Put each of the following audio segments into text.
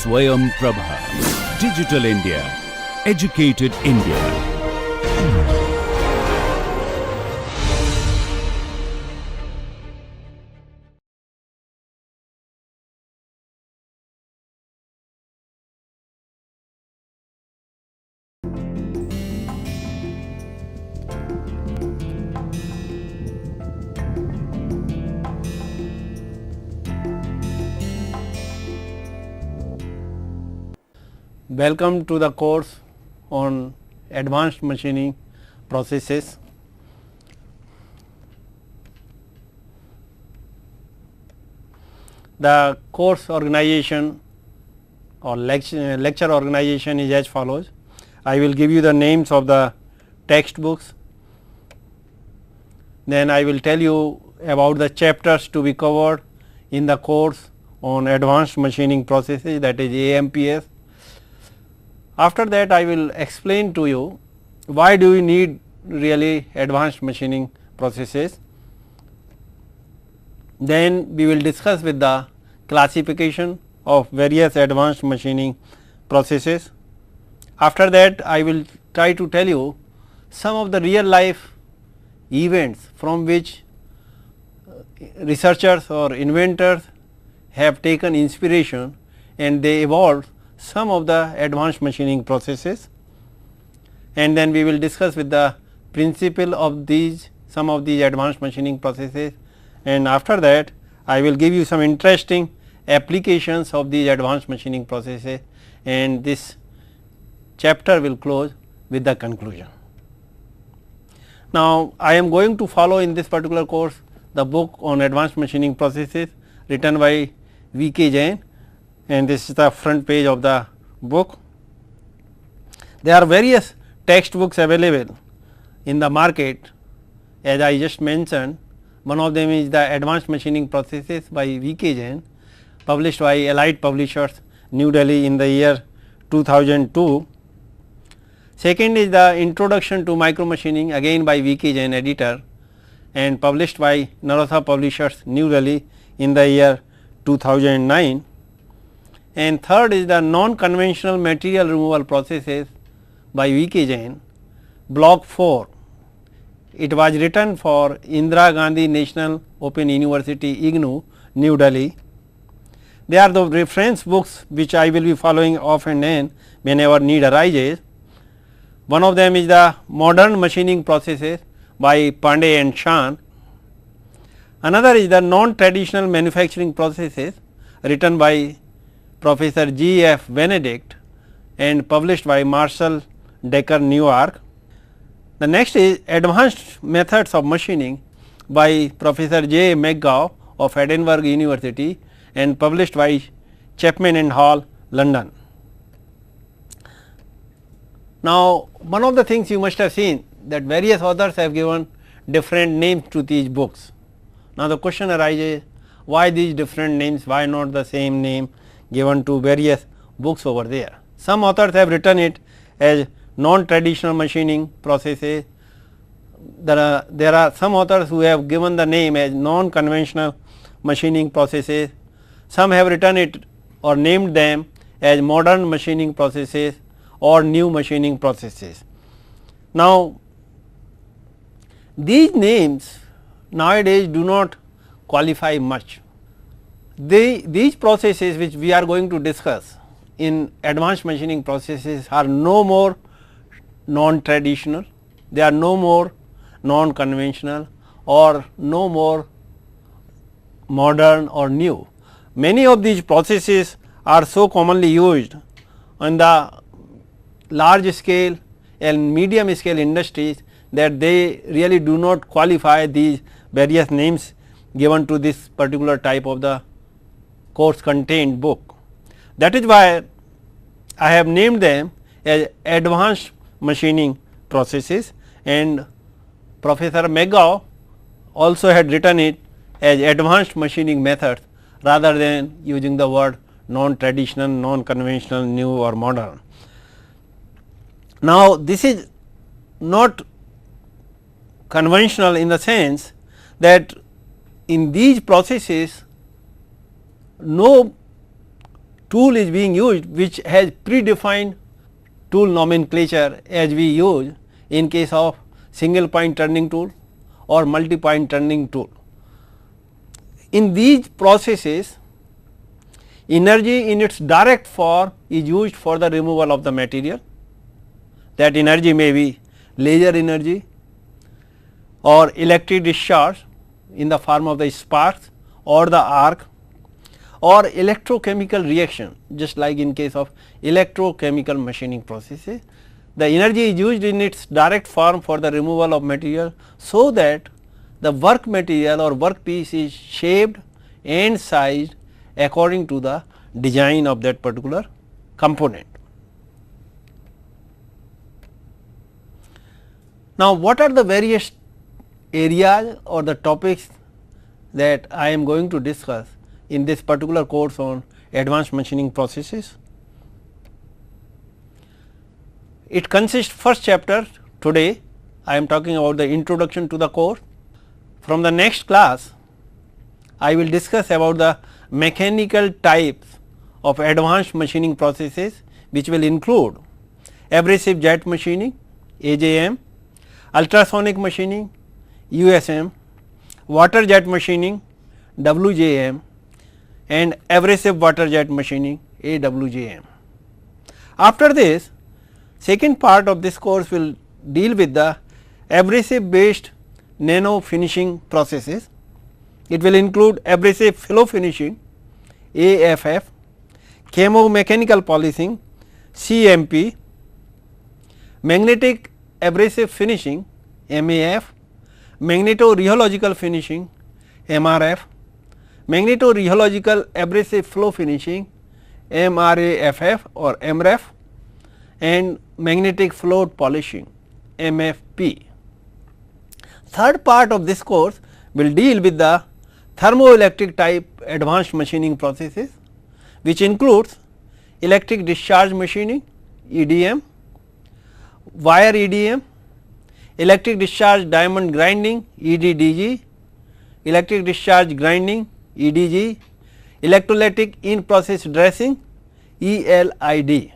Swayam Prabha. Digital India. Educated India. Welcome to the course on advanced machining processes. The course organization or lecture organization is as follows. I will give you the names of the textbooks, then I will tell you about the chapters to be covered in the course on advanced machining processes, that is AMPS. After that, I will explain to you why do we need really advanced machining processes. Then we will discuss with the classification of various advanced machining processes. After that, I will try to tell you some of the real life events from which researchers or inventors have taken inspiration and they evolved some of the advanced machining processes, and then we will discuss with the principle of these some of these advanced machining processes, and after that I will give you some interesting applications of these advanced machining processes, and this chapter will close with the conclusion. Now, I am going to follow in this particular course the book on advanced machining processes written by V.K. Jain, and this is the front page of the book. There are various textbooks available in the market, as I just mentioned. One of them is the advanced machining processes by V.K. Jain, published by Elite Publishers, New Delhi in the year 2002. Second is the introduction to micro machining, again by V.K. Jain, editor, and published by Naratha Publishers, New Delhi in the year 2009. And third is the non-conventional material removal processes by V.K. Jain, block 4. It was written for Indira Gandhi National Open University, IGNOU, New Delhi. They are the reference books which I will be following off and on whenever need arises. One of them is the modern machining processes by Pandey and Shan. Another is the non-traditional manufacturing processes written by Professor G. F. Benedict and published by Marshall Decker, New York. The next is advanced methods of machining by Professor J. McGough of Edinburgh University and published by Chapman and Hall, London. Now, one of the things you must have seen that various authors have given different names to these books. Now, the question arises, why these different names, why not the same name given to various books over there. Some authors have written it as non-traditional machining processes. There are some authors who have given the name as non-conventional machining processes. Some have written it or named them as modern machining processes or new machining processes. Now, these names nowadays do not qualify much. These processes which we are going to discuss in advanced machining processes are no more non-traditional, they are no more non-conventional or no more modern or new. Many of these processes are so commonly used on the large scale and medium scale industries that they really do not qualify these various names given to this particular type of the course contained book. That is why I have named them as advanced machining processes, and Professor McGough also had written it as advanced machining methods rather than using the word non-traditional, non-conventional, new or modern. Now, this is not conventional in the sense that in these processes no tool is being used which has predefined tool nomenclature as we use in case of single point turning tool or multi point turning tool. In these processes, energy in its direct form is used for the removal of the material. That energy may be laser energy or electric discharge in the form of the sparks or the arc or electrochemical reaction, just like in case of electrochemical machining processes. The energy is used in its direct form for the removal of material, so that the work material or work piece is shaped and sized according to the design of that particular component. Now, what are the various areas or the topics that I am going to discuss in this particular course on advanced machining processes? It consists first chapter. Today I am talking about the introduction to the course. From the next class I will discuss about the mechanical types of advanced machining processes, which will include abrasive jet machining AJM, ultrasonic machining USM, water jet machining WJM and abrasive water jet machining AWJM. After this, second part of this course will deal with the abrasive based nano finishing processes. It will include abrasive flow finishing AFF, chemomechanical polishing CMP, magnetic abrasive finishing MAF, magnetorheological finishing MRF, magnetorheological abrasive flow finishing MRAFF or MREF and magnetic float polishing MFP. Third part of this course will deal with the thermoelectric type advanced machining processes, which includes electric discharge machining EDM, wire EDM, electric discharge diamond grinding EDDG, electric discharge grinding EDG, electrolytic in process dressing ELID.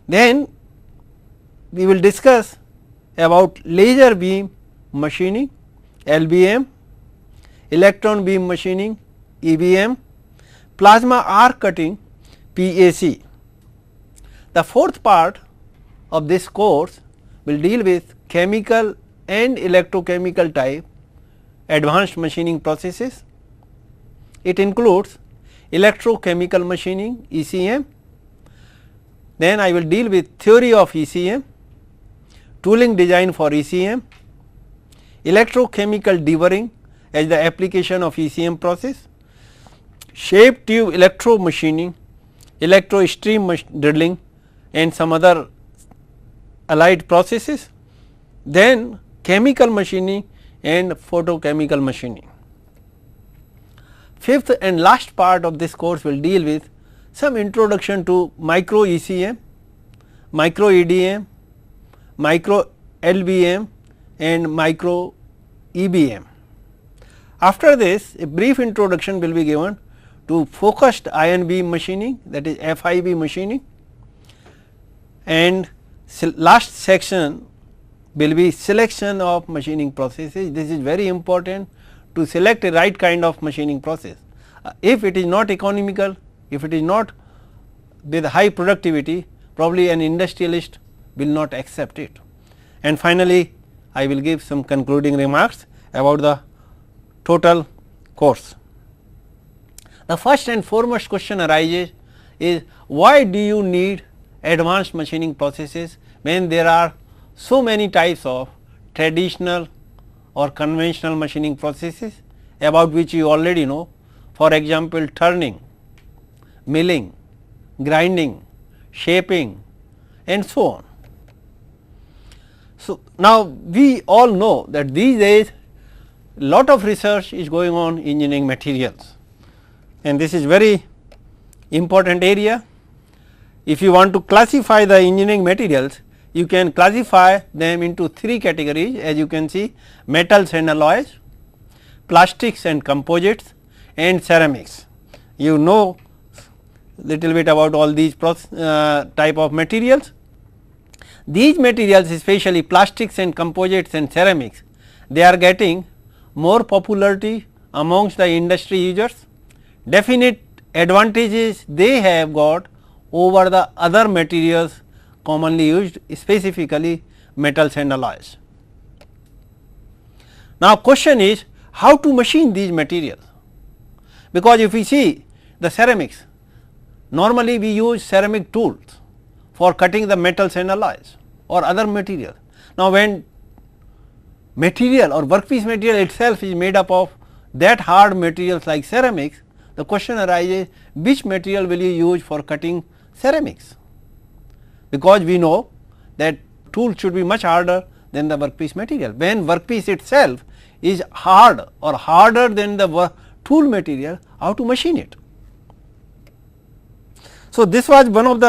Then we will discuss about laser beam machining LBM, electron beam machining EBM, plasma arc cutting PAC. The fourth part of this course will deal with chemical and electrochemical type advanced machining processes. It includes electrochemical machining ECM. Then I will deal with theory of ECM, tooling design for ECM, electrochemical deburring as the application of ECM process, shape tube electro machining, electro stream drilling and some other allied processes, then chemical machining and photochemical machining. Fifth and last part of this course will deal with some introduction to micro ECM, micro EDM, micro LBM and micro EBM. After this, a brief introduction will be given to focused ion beam machining, that is FIB machining, and last section will be selection of machining processes. This is very important to select a right kind of machining process. If it is not economical, if it is not with high productivity, probably an industrialist will not accept it. And finally, I will give some concluding remarks about the total course. The first and foremost question arises is, why do you need advanced machining processes when there are so many types of traditional or conventional machining processes about which you already know, for example, turning, milling, grinding, shaping and so on. So, now we all know that these days lot of research is going on in engineering materials, and this is very important area. If you want to classify the engineering materials, you can classify them into three categories, as you can see: metals and alloys, plastics and composites and ceramics. You know little bit about all these type of materials. These materials, especially plastics and composites and ceramics, they are getting more popularity amongst the industry users. Definite advantages they have got over the other materials commonly used, specifically metals and alloys. Now, question is how to machine these materials, because if we see the ceramics, normally we use ceramic tools for cutting the metals and alloys or other materials. Now, when material or workpiece material itself is made up of that hard materials like ceramics, the question arises which material will you use for cutting ceramics, because we know that tool should be much harder than the workpiece material. When workpiece itself is hard or harder than the tool material, how to machine it. So, this was one of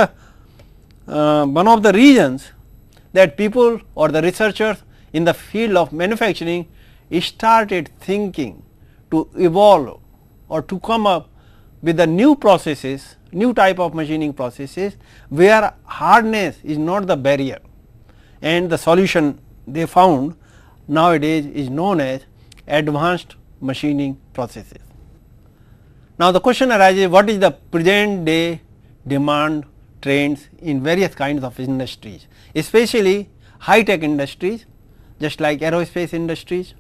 the reasons that people or the researchers in the field of manufacturing started thinking to evolve or to come up with the new processes, new type of machining processes, where hardness is not the barrier, and the solution they found nowadays is known as advanced machining processes. Now, the question arises, what is the present day demand trends in various kinds of industries, especially high tech industries just like aerospace industries,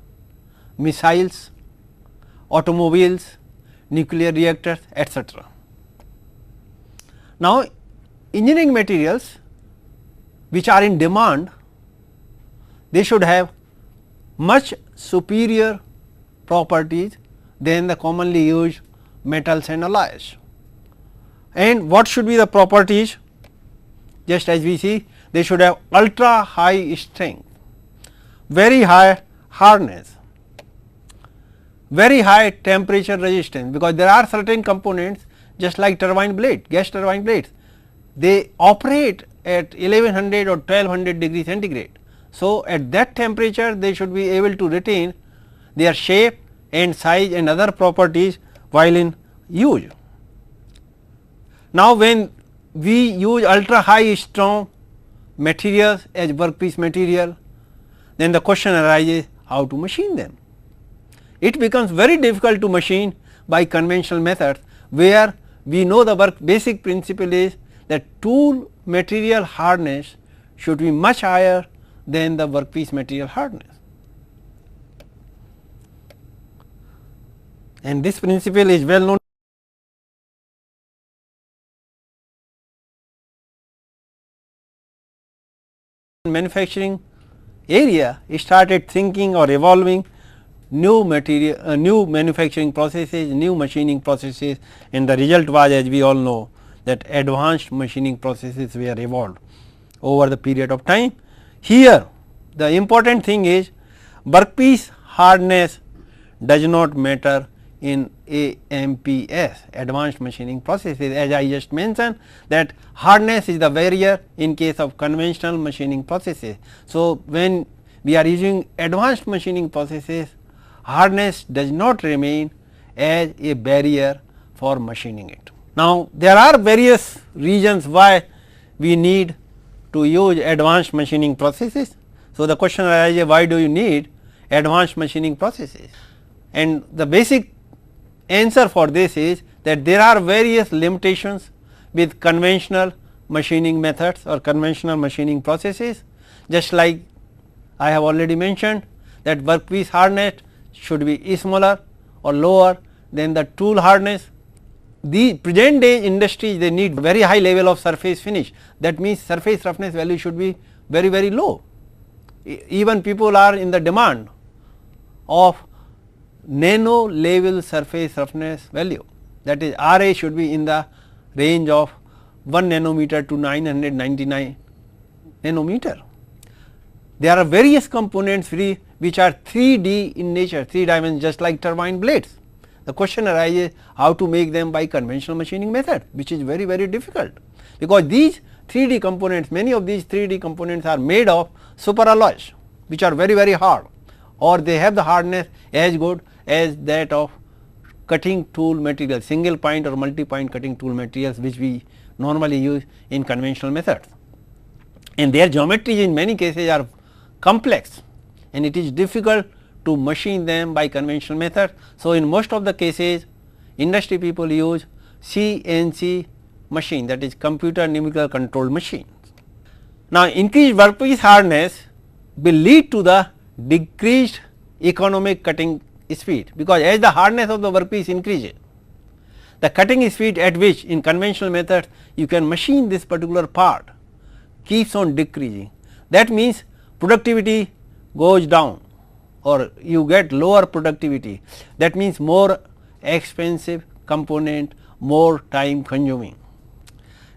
missiles, automobiles, nuclear reactors, etc. Now, engineering materials which are in demand, they should have much superior properties than the commonly used metals and alloys. And what should be the properties? Just as we see, they should have ultra high strength, very high hardness, very high temperature resistance, because there are certain components just like turbine blade, gas turbine blades, they operate at 1100 or 1200 degree centigrade. So, at that temperature they should be able to retain their shape and size and other properties while in use. Now, when we use ultra high strong materials as workpiece material, then the question arises how to machine them. It becomes very difficult to machine by conventional methods, where we know the basic principle is that tool material hardness should be much higher than the workpiece material hardness. And this principle is well known. Manufacturing area started thinking or evolving new material, new manufacturing processes, new machining processes, and the result was, as we all know, that advanced machining processes were evolved over the period of time. Here the important thing is workpiece hardness does not matter in AMPS, advanced machining processes, as I just mentioned that hardness is the barrier in case of conventional machining processes. So, when we are using advanced machining processes, hardness does not remain as a barrier for machining it. Now, there are various reasons why we need to use advanced machining processes. So, the question arises, why do you need advanced machining processes? And the basic answer for this is that there are various limitations with conventional machining methods or conventional machining processes, just like I have already mentioned that workpiece hardness should be smaller or lower than the tool hardness. The present day industries, they need very high level of surface finish, that means surface roughness value should be very, very low. Even people are in the demand of nano level surface roughness value, that is RA should be in the range of 1 nanometer to 999 nanometer. There are various components which are 3D in nature, 3 dimensions, just like turbine blades. The question arises how to make them by conventional machining method, which is very, very difficult, because these 3D components, many of these 3D components are made of superalloys, which are very, very hard, or they have the hardness as good as that of cutting tool materials, single point or multi point cutting tool materials, which we normally use in conventional methods, and their geometries in many cases are complex and it is difficult to machine them by conventional methods. So, in most of the cases industry people use CNC machine, that is computer numerical control machines. Now, increased workpiece hardness will lead to the decreased economic cutting speed, because as the hardness of the workpiece increases, the cutting speed at which in conventional methods you can machine this particular part keeps on decreasing. That means productivity goes down or you get lower productivity, that means more expensive component, more time consuming.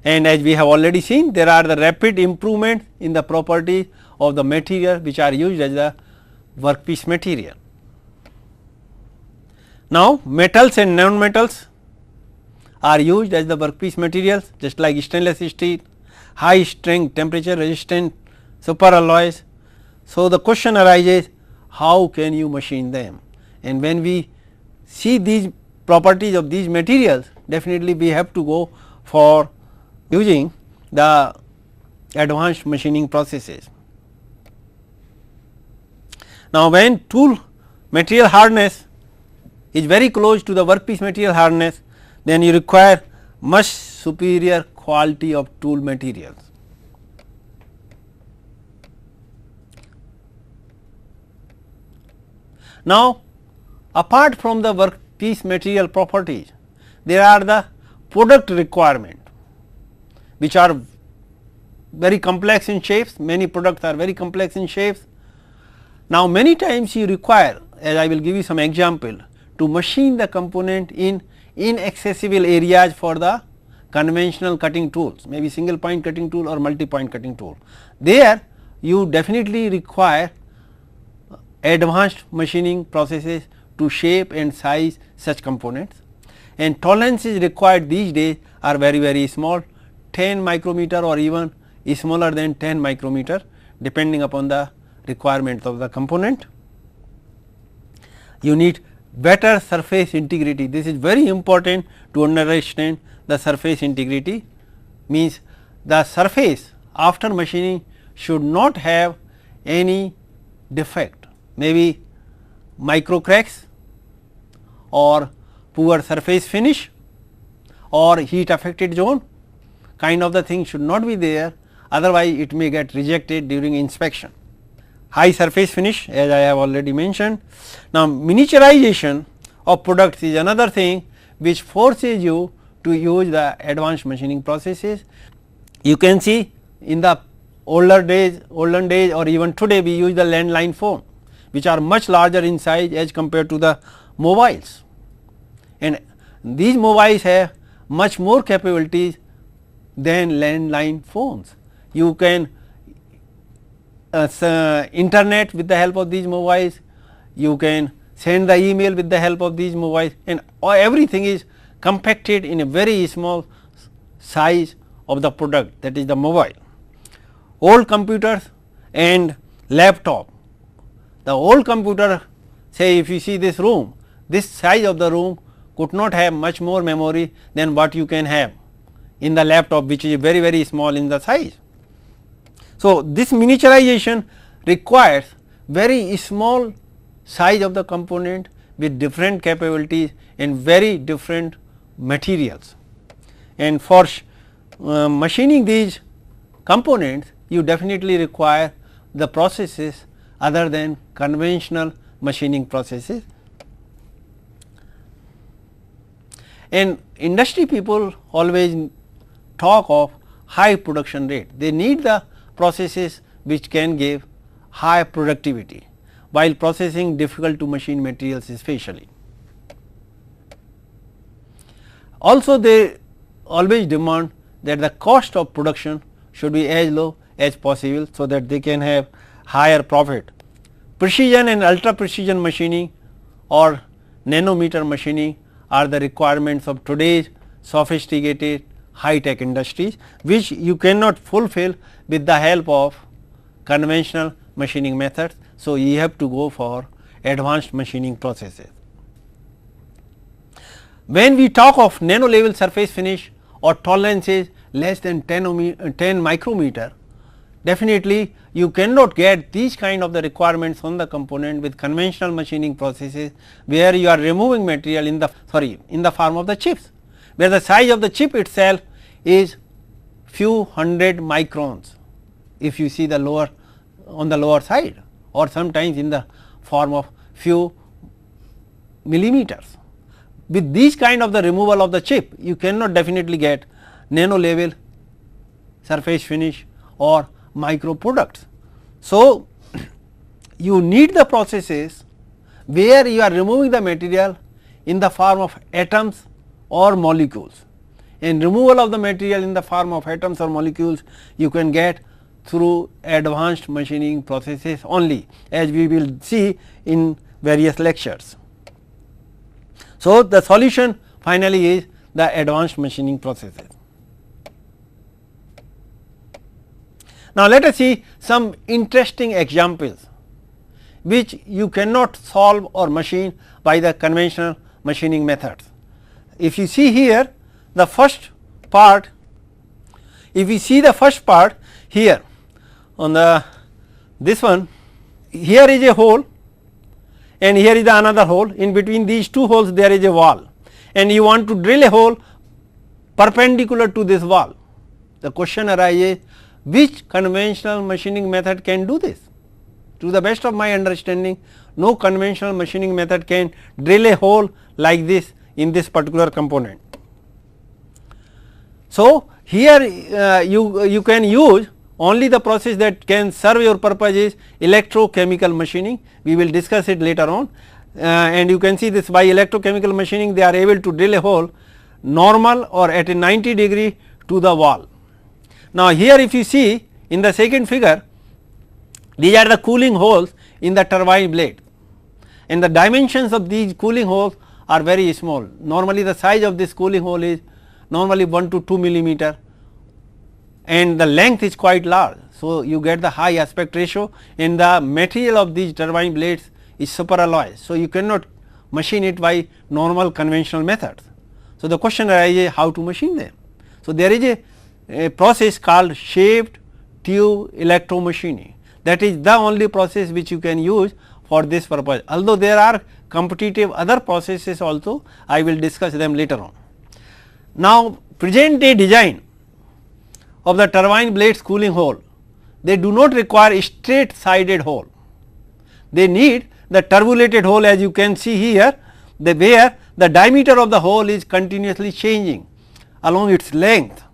And as we have already seen, there are the rapid improvements in the properties of the material which are used as the workpiece material. Now, metals and non-metals are used as the workpiece materials, just like stainless steel, high strength, temperature resistant superalloys. So, the question arises, how can you machine them? And when we see these properties of these materials, definitely we have to go for using the advanced machining processes. Now, when tool material hardness is very close to the workpiece material hardness, then you require much superior quality of tool materials. Now, apart from the workpiece material properties, there are the product requirement which are very complex in shapes. Many products are very complex in shapes. Now, many times you require, as I will give you some example, to machine the component in inaccessible areas for the conventional cutting tools, maybe single point cutting tool or multi point cutting tool. There you definitely require advanced machining processes to shape and size such components, and tolerances required these days are very small, 10 micrometer or even smaller than 10 micrometer, depending upon the requirements of the component. You need better surface integrity. This is very important to understand the surface integrity, means the surface after machining should not have any defect, maybe micro cracks or poor surface finish or heat affected zone kind of the thing should not be there, otherwise it may get rejected during inspection. High surface finish, as I have already mentioned. Now, miniaturization of products is another thing which forces you to use the advanced machining processes. You can see in the olden days or even today we use the landline phone, which are much larger in size as compared to the mobiles, and these mobiles have much more capabilities than landline phones. You can internet with the help of these mobiles, you can send the email with the help of these mobiles, and everything is compacted in a very small size of the product, that is the mobile. Old computers and laptop. The old computer, say if you see this room, this size of the room could not have much more memory than what you can have in the laptop, which is very small in the size. So, this miniaturization requires very small size of the component with different capabilities and very different materials, and for machining these components you definitely require the processes other than conventional machining processes. And industry people always talk of high production rate. They need the processes which can give high productivity while processing difficult to machine materials especially. Also, they always demand that the cost of production should be as low as possible, so that they can have higher profit. Precision and ultra precision machining or nanometer machining are the requirements of today's sophisticated high tech industries, which you cannot fulfill with the help of conventional machining methods. So, you have to go for advanced machining processes. When we talk of nano level surface finish or tolerances less than 10 micrometer, definitely you cannot get these kind of the requirements on the component with conventional machining processes, where you are removing material in the form of the chips, where the size of the chip itself is few hundred microns, if you see the lower on the lower side, or sometimes in the form of few millimeters. With these kind of the removal of the chip, you cannot definitely get nano level surface finish or micro products. So, you need the processes where you are removing the material in the form of atoms or molecules, and removal of the material in the form of atoms or molecules you can get through advanced machining processes only, as we will see in various lectures. So, the solution finally is the advanced machining processes. Now, let us see some interesting examples which you cannot solve or machine by the conventional machining methods. If you see here the first part, if we see the first part here on the this one, here is a hole and here is the another hole. In between these two holes there is a wall, and you want to drill a hole perpendicular to this wall. The question arises, which conventional machining method can do this? To the best of my understanding, no conventional machining method can drill a hole like this in this particular component. So, here you can use only the process that can serve your purpose is electrochemical machining. We will discuss it later on, and you can see this by electrochemical machining they are able to drill a hole normal or at a 90 degree to the wall. Now, here if you see in the second figure, these are the cooling holes in the turbine blade, and the dimensions of these cooling holes are very small. Normally, the size of this cooling hole is normally 1 to 2 millimeter, and the length is quite large. So, you get the high aspect ratio, and the material of these turbine blades is superalloy. So, you cannot machine it by normal conventional methods. So, the question arises how to machine them. So, there is a process called shaped tube electromachining, that is the only process which you can use for this purpose, although there are competitive other processes also, I will discuss them later on. Now, present day design of the turbine blades cooling hole, they do not require a straight sided hole, they need the turbulated hole, as you can see here, where the diameter of the hole is continuously changing along its length.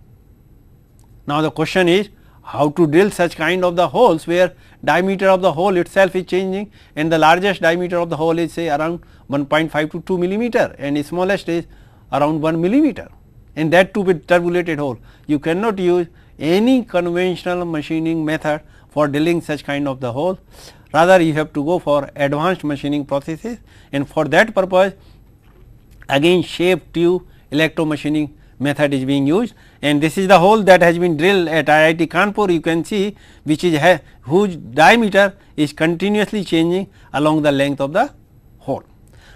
Now, the question is how to drill such kind of the holes where diameter of the hole itself is changing, and the largest diameter of the hole is say around 1.5 to 2 millimeter, and the smallest is around 1 millimeter, and that too with turbulated hole. You cannot use any conventional machining method for drilling such kind of the hole, rather you have to go for advanced machining processes, and for that purpose again shaped tube electromachining method is being used, and this is the hole that has been drilled at IIT Kanpur. You can see which is whose diameter is continuously changing along the length of the hole.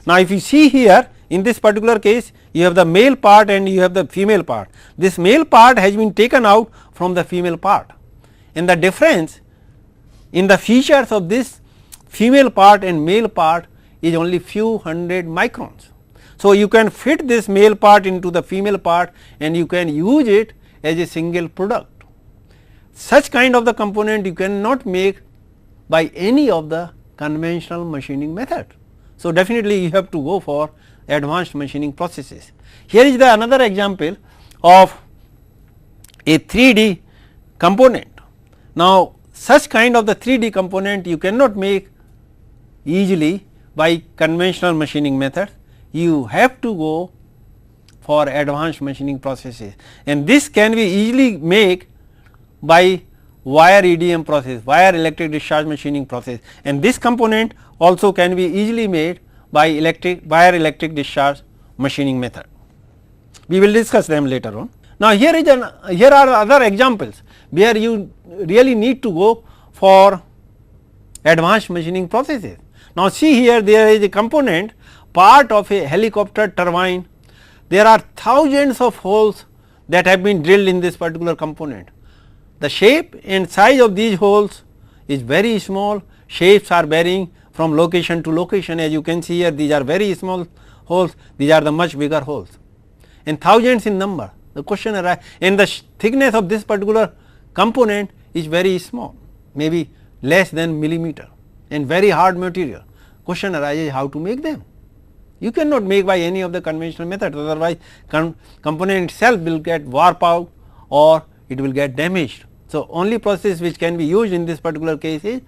Now, if you see here in this particular case, you have the male part and you have the female part. This male part has been taken out from the female part, and the difference in the features of this female part and male part is only few hundred microns. So, you can fit this male part into the female part and you can use it as a single product. Such kind of the component you cannot make by any of the conventional machining method. So, definitely you have to go for advanced machining processes. Here is the another example of a 3D component. Now, such kind of the 3D component you cannot make easily by conventional machining methods. You have to go for advanced machining processes, and this can be easily made by wire EDM process, wire electric discharge machining process, and this component also can be easily made by wire electric discharge machining method. We will discuss them later on. Now, here are other examples where you really need to go for advanced machining processes. Now, see here there is a component part of a helicopter turbine there are thousands of holes that have been drilled in this particular component. The shape and size of these holes is very small, shapes are varying from location to location. As you can see here, these are very small holes, these are the much bigger holes and thousands in number. The question arises, and the thickness of this particular component is very small, maybe less than millimeter and very hard material. Question arises, how to make them? You cannot make by any of the conventional methods, otherwise component itself will get warped out or it will get damaged. So, only process which can be used in this particular case is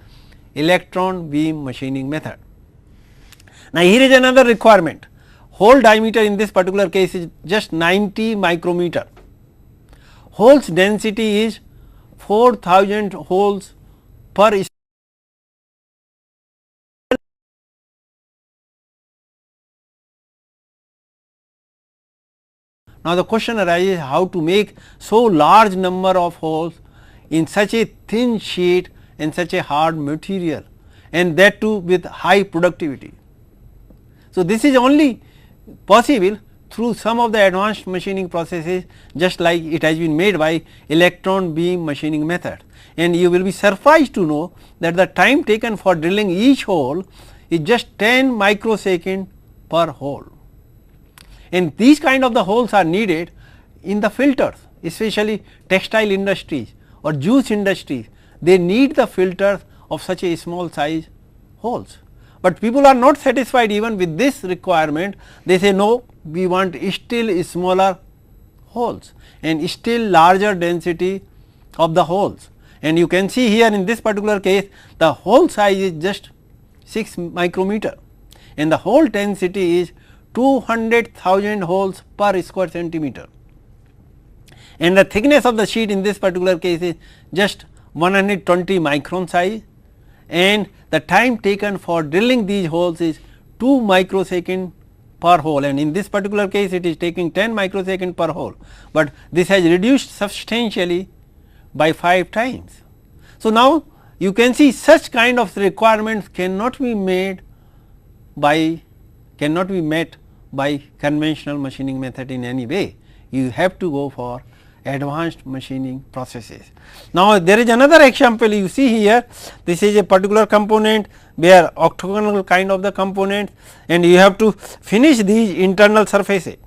electron beam machining method. Now, here is another requirement. Hole diameter in this particular case is just 90 micrometer. Holes density is 4000 holes per . Now, the question arises, how to make so large number of holes in such a thin sheet and such a hard material, and that too with high productivity. So, this is only possible through some of the advanced machining processes, just like it has been made by electron beam machining method, and you will be surprised to know that the time taken for drilling each hole is just 10 microsecond per hole. And these kind of the holes are needed in the filters, especially textile industries or juice industries. They need the filters of such a small size holes, but people are not satisfied even with this requirement. They say, no, we want still smaller holes and still larger density of the holes. And you can see here in this particular case, the hole size is just 6 micrometer and the hole density is 200,000 holes per square centimeter, and the thickness of the sheet in this particular case is just 120 micron size, and the time taken for drilling these holes is 2 microsecond per hole, and in this particular case it is taking 10 microsecond per hole, but this has reduced substantially by 5 times. So, now you can see such kind of requirements cannot be met by conventional machining method in any way. You have to go for advanced machining processes. Now, there is another example you see here. This is a particular component where octagonal kind of the component, and you have to finish these internal surfaces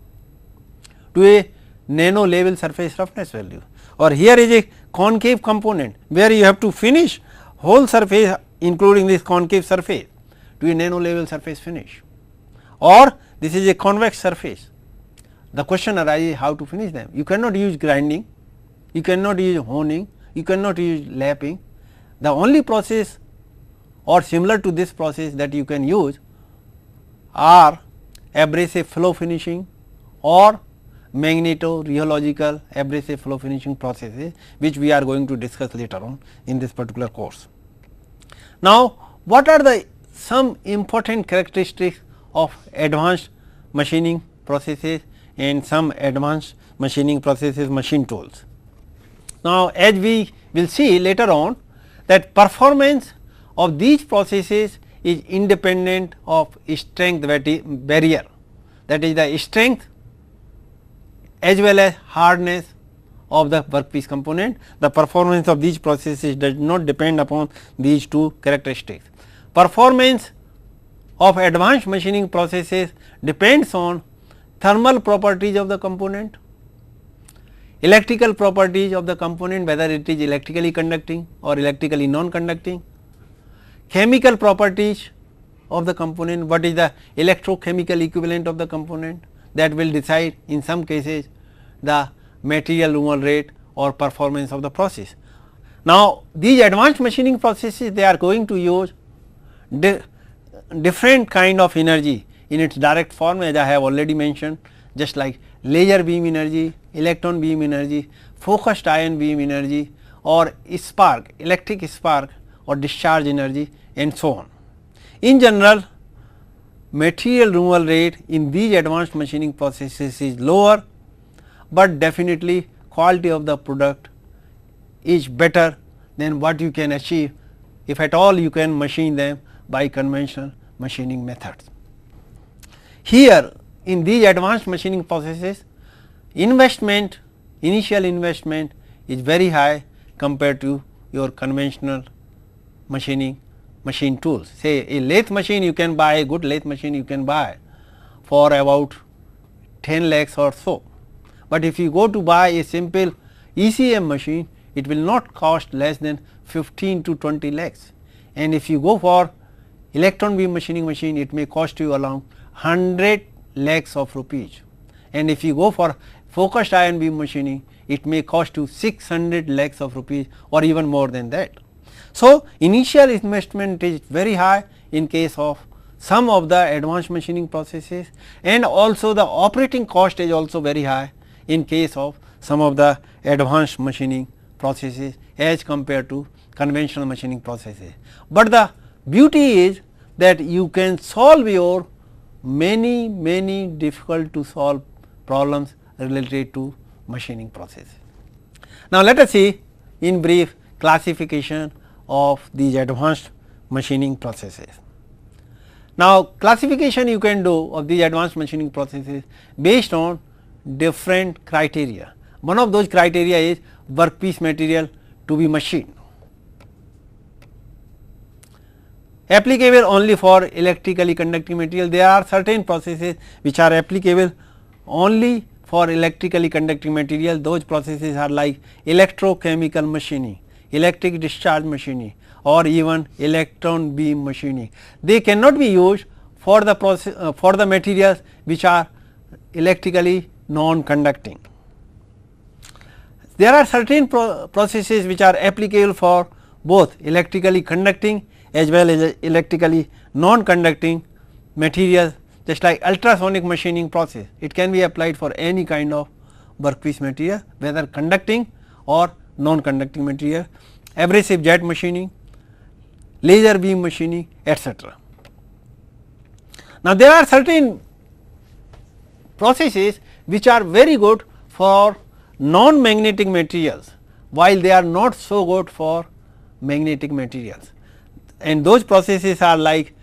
to a nano level surface roughness value, or here is a concave component where you have to finish whole surface including this concave surface to a nano level surface finish, or this is a convex surface. The question arises, how to finish them? You cannot use grinding, you cannot use honing, you cannot use lapping. The only process or similar to this process that you can use are abrasive flow finishing or magneto-rheological abrasive flow finishing processes, which we are going to discuss later on in this particular course. Now, what are the some important characteristics of advanced machining processes and some advanced machining processes machine tools? Now, as we will see later on that performance of these processes is independent of strength barrier, that is the strength as well as hardness of the workpiece component. The performance of these processes does not depend upon these two characteristics. Performance of advanced machining processes depends on thermal properties of the component, electrical properties of the component, whether it is electrically conducting or electrically non-conducting, chemical properties of the component, what is the electrochemical equivalent of the component, that will decide in some cases the material removal rate or performance of the process. Now, these advanced machining processes, they are going to use different kind of energy in its direct form, as I have already mentioned, just like laser beam energy, electron beam energy, focused ion beam energy, or spark, electric spark or discharge energy, and so on. In general, material removal rate in these advanced machining processes is lower, but definitely quality of the product is better than what you can achieve if at all you can machine them by conventional machining methods. Here in these advanced machining processes, initial investment is very high compared to your conventional machine tools. Say a lathe machine you can buy, a good lathe machine you can buy for about 10 lakhs or so, but if you go to buy a simple ECM machine, it will not cost less than 15 to 20 lakhs, and if you go for electron beam machining machine, it may cost you around 100 lakhs of rupees, and if you go for focused ion beam machining, it may cost you 600 lakhs of rupees or even more than that. So, initial investment is very high in case of some of the advanced machining processes, and also the operating cost is also very high in case of some of the advanced machining processes as compared to conventional machining processes. But the beauty is that you can solve your many difficult to solve problems related to machining processes. Now, let us see in brief classification of these advanced machining processes. Now, classification you can do of these advanced machining processes based on different criteria. One of those criteria is workpiece material to be machined, applicable only for electrically conducting material. There are certain processes which are applicable only for electrically conducting material. Those processes are like electrochemical machining, electric discharge machining, or even electron beam machining. They cannot be used for the process for the materials which are electrically non-conducting. There are certain processes which are applicable for both electrically conducting as well as electrically non-conducting materials, just like ultrasonic machining process. It can be applied for any kind of workpiece material, whether conducting or non-conducting material, abrasive jet machining, laser beam machining, etc. Now, there are certain processes which are very good for non-magnetic materials, while they are not so good for magnetic materials, and those processes are like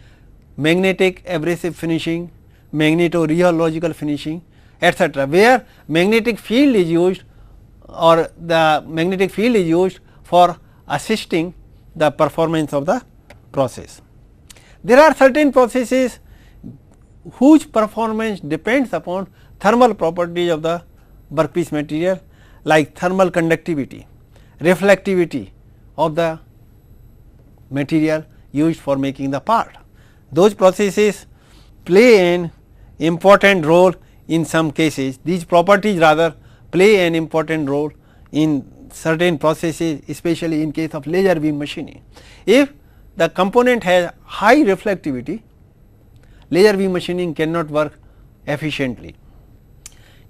magnetic abrasive finishing, magneto-rheological finishing, etc., where magnetic field is used, or the magnetic field is used for assisting the performance of the process. There are certain processes whose performance depends upon thermal properties of the workpiece material, like thermal conductivity, reflectivity of the material used for making the part. Those processes play an important role in some cases. These properties rather play an important role in certain processes, especially in case of laser beam machining. If the component has high reflectivity, laser beam machining cannot work efficiently.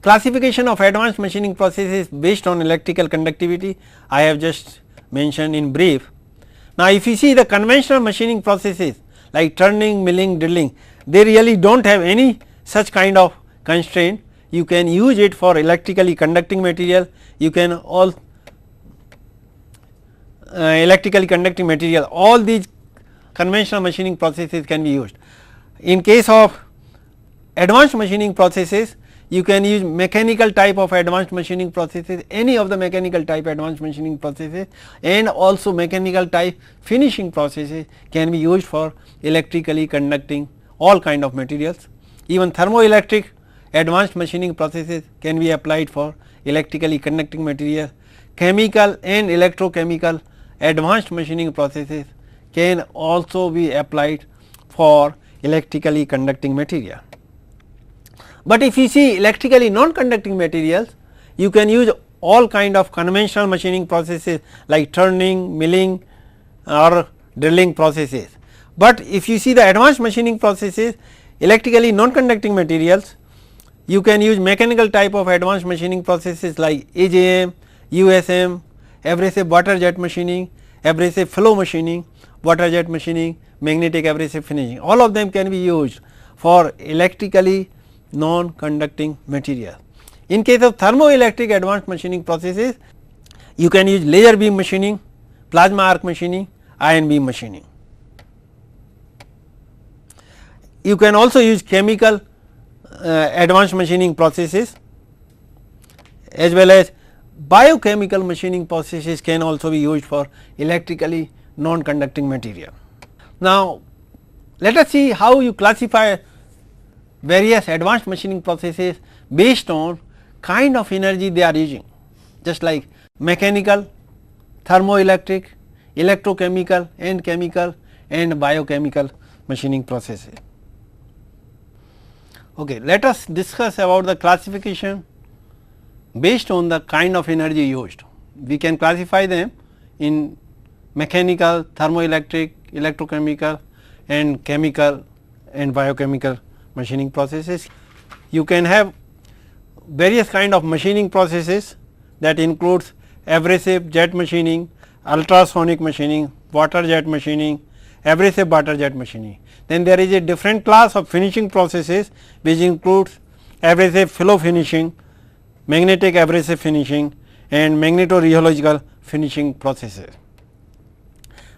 Classification of advanced machining processes based on electrical conductivity I have just mentioned in brief. Now, if you see the conventional machining processes like turning, milling, drilling, they really do not have any such kind of constraint. You can use it for electrically conducting material, you can all electrically conducting material, all these conventional machining processes can be used. In case of advanced machining processes, you can use mechanical type of advanced machining processes, any of the mechanical type advanced machining processes, and also mechanical type finishing processes can be used for electrically conducting all kind of materials. Even thermoelectric advanced machining processes can be applied for electrically conducting material. Chemical and electrochemical advanced machining processes can also be applied for electrically conducting material. But if you see electrically non-conducting materials, you can use all kind of conventional machining processes like turning, milling or drilling processes. But if you see the advanced machining processes, electrically non-conducting materials, you can use mechanical type of advanced machining processes like AJM, USM, abrasive water jet machining, abrasive flow machining, water jet machining, magnetic abrasive finishing. All of them can be used for electrically non-conducting material. In case of thermoelectric advanced machining processes, you can use laser beam machining, plasma arc machining, ion beam machining. You can also use chemical advanced machining processes as well as biochemical machining processes can also be used for electrically non-conducting material. Now, let us see how you classify various advanced machining processes based on kind of energy they are using, just like mechanical, thermoelectric, electrochemical and chemical and biochemical machining processes. Okay, let us discuss about the classification based on the kind of energy used. We can classify them in mechanical, thermoelectric, electrochemical and chemical and biochemical machining processes. You can have various kind of machining processes that includes abrasive jet machining, ultrasonic machining, water jet machining, abrasive water jet machining. Then there is a different class of finishing processes which includes abrasive flow finishing, magnetic abrasive finishing and magnetorheological finishing processes.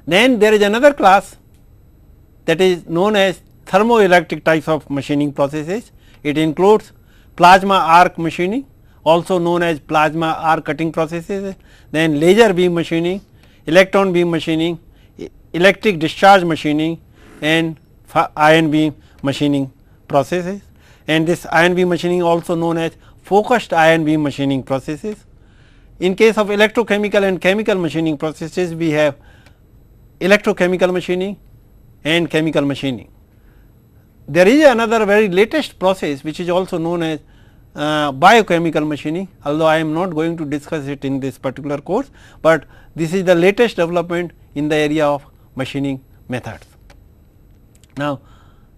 Then there is another class that is known as thermoelectric types of machining processes. It includes plasma arc machining, also known as plasma arc cutting processes, then laser beam machining, electron beam machining, electric discharge machining and ion beam machining processes, and this ion beam machining also known as focused ion beam machining processes. In case of electrochemical and chemical machining processes, we have electrochemical machining and chemical machining. There is another very latest process which is also known as biochemical machining, although I am not going to discuss it in this particular course, but this is the latest development in the area of machining methods. Now,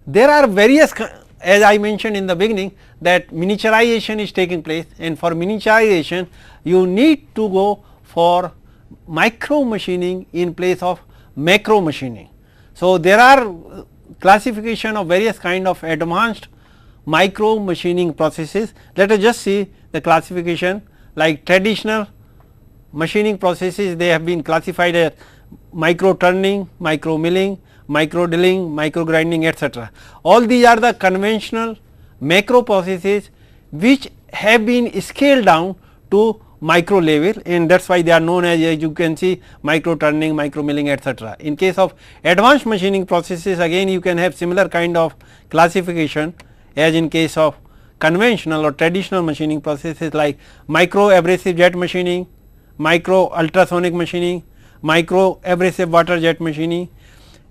there are various, as I mentioned in the beginning, that miniaturization is taking place, and for miniaturization you need to go for micro machining in place of macro machining. So, there are classification of various kind of advanced micro machining processes. Let us just see the classification. Like traditional machining processes, they have been classified as micro turning, micro milling, micro drilling, micro grinding, etc. All these are the conventional macro processes which have been scaled down to micro level, and that is why they are known as you can see micro turning, micro milling, etc. In case of advanced machining processes, again you can have similar kind of classification as in case of conventional or traditional machining processes like micro abrasive jet machining, micro ultrasonic machining, micro abrasive water jet machining,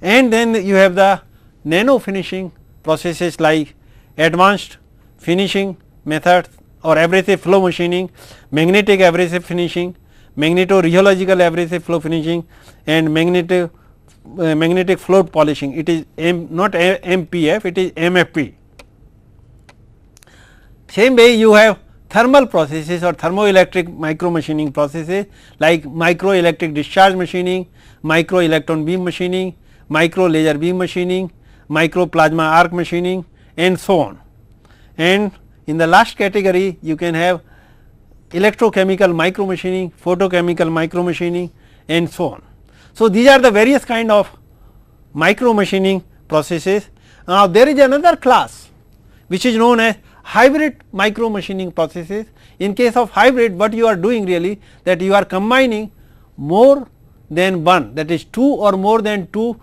and then you have the nano finishing processes like advanced finishing methods or abrasive flow machining, magnetic abrasive finishing, magnetorheological abrasive flow finishing and magnetic float polishing. It is not MPF, it is MFP. Same way you have thermal processes or thermoelectric micro machining processes like micro electric discharge machining, micro electron beam machining, micro laser beam machining, micro plasma arc machining and so on. And in the last category you can have electrochemical micro machining, photochemical micro machining and so on. So, these are the various kind of micro machining processes. Now, there is another class which is known as hybrid micro machining processes. In case of hybrid, what you are doing really, that you are combining more than one, that is 2 or more than 2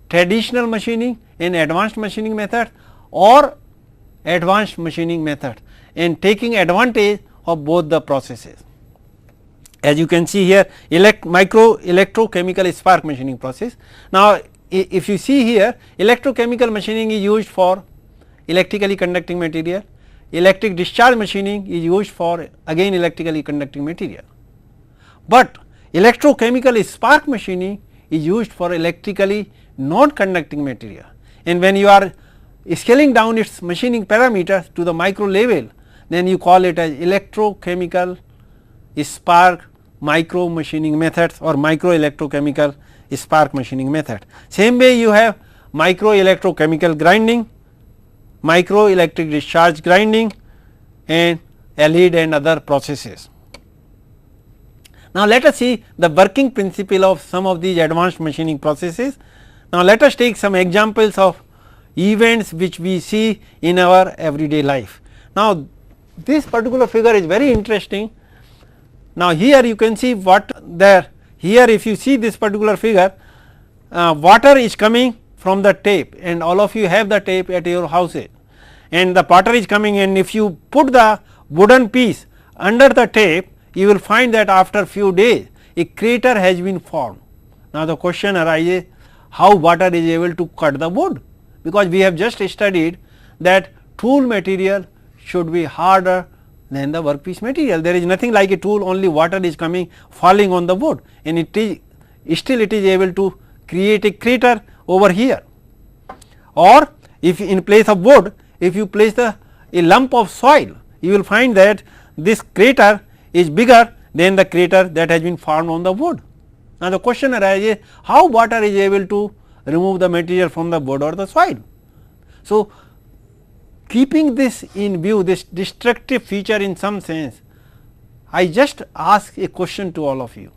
traditional machining and advanced machining methods or advanced machining method and taking advantage of both the processes. As you can see here, micro electrochemical spark machining process. Now, if you see here, electrochemical machining is used for electrically conducting material, electric discharge machining is used for again electrically conducting material, but electrochemical spark machining is used for electrically non conducting material, and when you are scaling down its machining parameters to the micro level, then you call it as electrochemical spark micro machining methods or micro electrochemical spark machining method. Same way you have micro electrochemical grinding, micro electric discharge grinding and lead and other processes. Now, let us see the working principle of some of these advanced machining processes. Now, let us take some examples of events which we see in our everyday life. Now, this particular figure is very interesting. Now, here you can see what there, here if you see this particular figure, water is coming from the tape, and all of you have the tape at your houses, and the water is coming, and if you put the wooden piece under the tape, you will find that after few days a crater has been formed. Now, the question arises, how water is able to cut the wood, because we have just studied that tool material should be harder than the workpiece material. There is nothing like a tool, only water is coming falling on the wood, and it is still it is able to create a crater over here. Or if in place of wood, if you place a lump of soil, you will find that this crater is bigger than the crater that has been formed on the wood. Now, the question arises, how water is able to remove the material from the wood or the soil. So, keeping this in view, this destructive feature in some sense, I just ask a question to all of you.